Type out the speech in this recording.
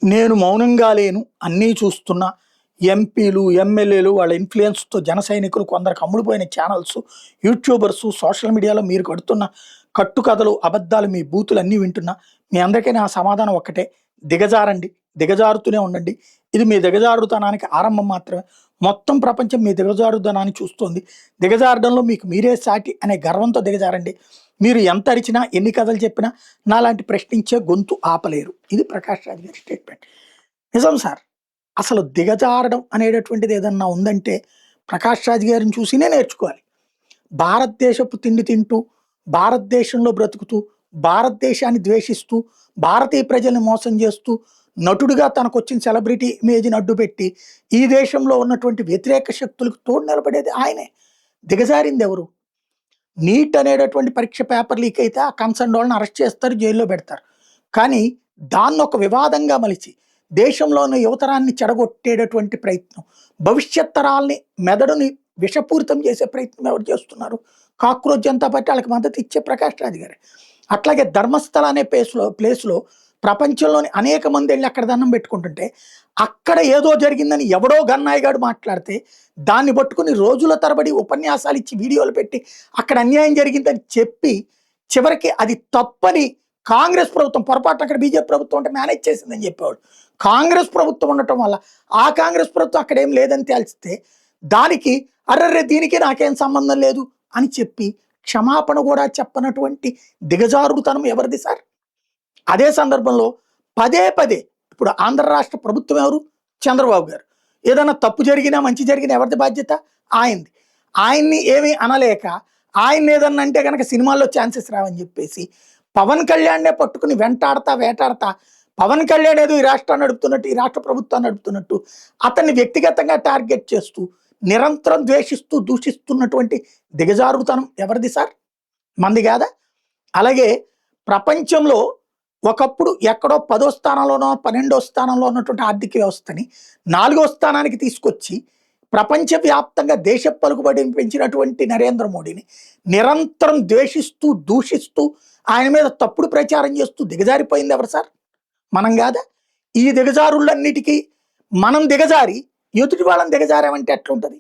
నేను మౌనంగా లేను, అన్నీ చూస్తున్నా. ఎంపీలు, ఎమ్మెల్యేలు వాళ్ళ ఇన్‌ఫ్లూయెన్స్‌తో జన సైనికులు, కొందరికి అమ్ముడుపోయిన ఛానల్సు, యూట్యూబర్సు, సోషల్ మీడియాలో మీరు కడుతున్న కట్టుకథలు, అబద్ధాలు, మీ బూతులన్నీ వింటున్నా. మీ అందరికీ నా సమాధానం ఒక్కటే. దిగజారండి. దిగజారుతూనే ఉండండి. ఇది మీ దిగజారుతనానికి ఆరంభం మాత్రమే. మొత్తం ప్రపంచం మీ దిగజారుదనాన్ని చూస్తోంది. దిగజారడంలో మీకు మీరే సాటి అనే గర్వంతో దిగజారండి. మీరు ఎంత అరిచినా, ఎన్ని కథలు చెప్పినా నాలాంటి ప్రశ్నించే గొంతు ఆపలేరు. ఇది ప్రకాష్ రాజ్ గారి స్టేట్మెంట్. నిజం సార్. అసలు దిగజారడం అనేటటువంటిది ఏదన్నా ఉందంటే ప్రకాష్ రాజ్ గారిని చూసినే నేర్చుకోవాలి. భారతదేశపు తిండి తింటూ, భారతదేశంలో బ్రతుకుతూ, భారతదేశాన్ని ద్వేషిస్తూ, భారతీయ ప్రజల్ని మోసం చేస్తూ, నటుడిగా తనకొచ్చిన సెలబ్రిటీ ఇమేజ్‌ని అడ్డుపెట్టి, ఈ దేశంలో ఉన్నటువంటి వ్యతిరేక శక్తులకు తోడు నిలబడేది ఆయనే. దిగజారిందెవరు? నీట్ అనేటటువంటి పరీక్ష పేపర్ లీక్ అయితే ఆ కన్సర్న్ వాళ్ళని అరెస్ట్ చేస్తారు, జైల్లో పెడతారు. కానీ దాన్నొక వివాదంగా మలిచి దేశంలోని యువతరాన్ని చెడగొట్టేటటువంటి ప్రయత్నం, భవిష్యత్ తరాల్ని మెదడుని విషపూరితం చేసే ప్రయత్నం ఎవరు చేస్తున్నారు? కాక్రోచ్ జనతా పార్టీ వాళ్ళకి మద్దతు ఇచ్చే ప్రకాష్ రాజ్ గారే. అట్లాగే ధర్మస్థల అనే ప్లేస్‌లో ప్రపంచంలోని అనేక మంది ఎళ్లి అక్కడ దండం పెట్టుకుంటుంటే, అక్కడ ఏదో జరిగిందని ఎవడో గన్నాయిగాడు మాట్లాడితే, దాన్ని పట్టుకొని రోజుల తరబడి ఉపన్యాసాలు ఇచ్చి, వీడియోలు పెట్టి, అక్కడ అన్యాయం జరిగిందని చెప్పి, చివరికి అది తప్పని కాంగ్రెస్ ప్రభుత్వం, పొరపాటున అక్కడ బీజేపీ ప్రభుత్వం ఉంటే మేనేజ్ చేసిందని చెప్పేవాడు. కాంగ్రెస్ ప్రభుత్వం ఉండటం వల్ల ఆ కాంగ్రెస్ ప్రభుత్వం అక్కడేం లేదని తేల్చితే, దానికి అర్రెర్రె దీనికి నాకేం సంబంధం లేదు అని చెప్పి క్షమాపణ కూడా చెప్పనటువంటి దిగజారుడుతనం ఎవరిది సార్? అదే సందర్భంలో పదే పదే ఇప్పుడు ఆంధ్ర రాష్ట్ర ప్రభుత్వం ఎవరు? చంద్రబాబు గారు. ఏదైనా తప్పు జరిగినా, మంచి జరిగినా ఎవరిది బాధ్యత? ఆయనది. ఆయన్ని ఏమీ అనలేక, ఆయన్ని ఏదన్నా అంటే గనక సినిమాల్లో ఛాన్సెస్ రావని చెప్పేసి పవన్ కళ్యాణ్‌నే పట్టుకుని వెంటాడతా, వేటాడతా, పవన్ కళ్యాణ్ ఏదో ఈ రాష్ట్రాన్ని నడుపుతున్నట్టు, ఈ రాష్ట్ర ప్రభుత్వాన్ని నడుపుతున్నట్టు, అతన్ని వ్యక్తిగతంగా టార్గెట్ చేస్తూ, నిరంతరం ద్వేషిస్తూ, దూషిస్తున్నటువంటి దిగజారుడుతనం ఎవరిది సార్? మనది కాదా? అలాగే ప్రపంచంలో ఒకప్పుడు ఎక్కడో 10వ స్థానంలోనో, 12వ స్థానంలో ఉన్నటువంటి ఆర్థిక వ్యవస్థని 4వ స్థానానికి తీసుకొచ్చి, ప్రపంచవ్యాప్తంగా దేశ పలుకుబడిని పెంచినటువంటి నరేంద్ర మోడీని నిరంతరం ద్వేషిస్తూ, దూషిస్తూ, ఆయన మీద తప్పుడు ప్రచారం చేస్తూ దిగజారిపోయింది ఎవరు సార్? మనం కాదా? ఈ దిగజారులన్నిటికీ మనం దిగజారి ఎదుటి వాళ్ళని దిగజారామంటే ఎట్లుంటది?